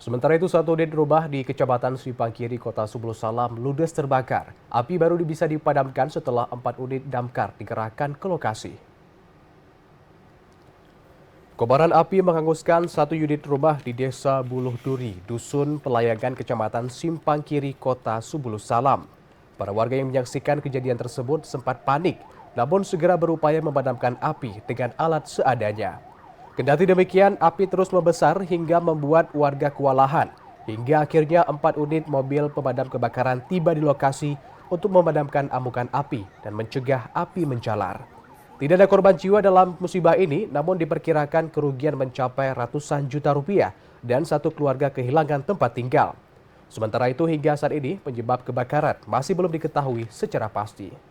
Sementara itu, satu unit rumah di Kecamatan Simpang Kiri, Kota Subulu Salam ludes terbakar. Api baru bisa dipadamkan setelah 4 unit damkar dikerahkan ke lokasi. Kobaran api menghanguskan satu unit rumah di Desa Buluh Duri, Dusun Pelayagan, Kecamatan Simpang Kiri, Kota Subulu Salam. Para warga yang menyaksikan kejadian tersebut sempat panik, namun segera berupaya memadamkan api dengan alat seadanya. Kendati demikian, api terus membesar hingga membuat warga kewalahan. Hingga akhirnya 4 unit mobil pemadam kebakaran tiba di lokasi untuk memadamkan amukan api dan mencegah api menjalar. Tidak ada korban jiwa dalam musibah ini, namun diperkirakan kerugian mencapai ratusan juta rupiah dan satu keluarga kehilangan tempat tinggal. Sementara itu hingga saat ini penyebab kebakaran masih belum diketahui secara pasti.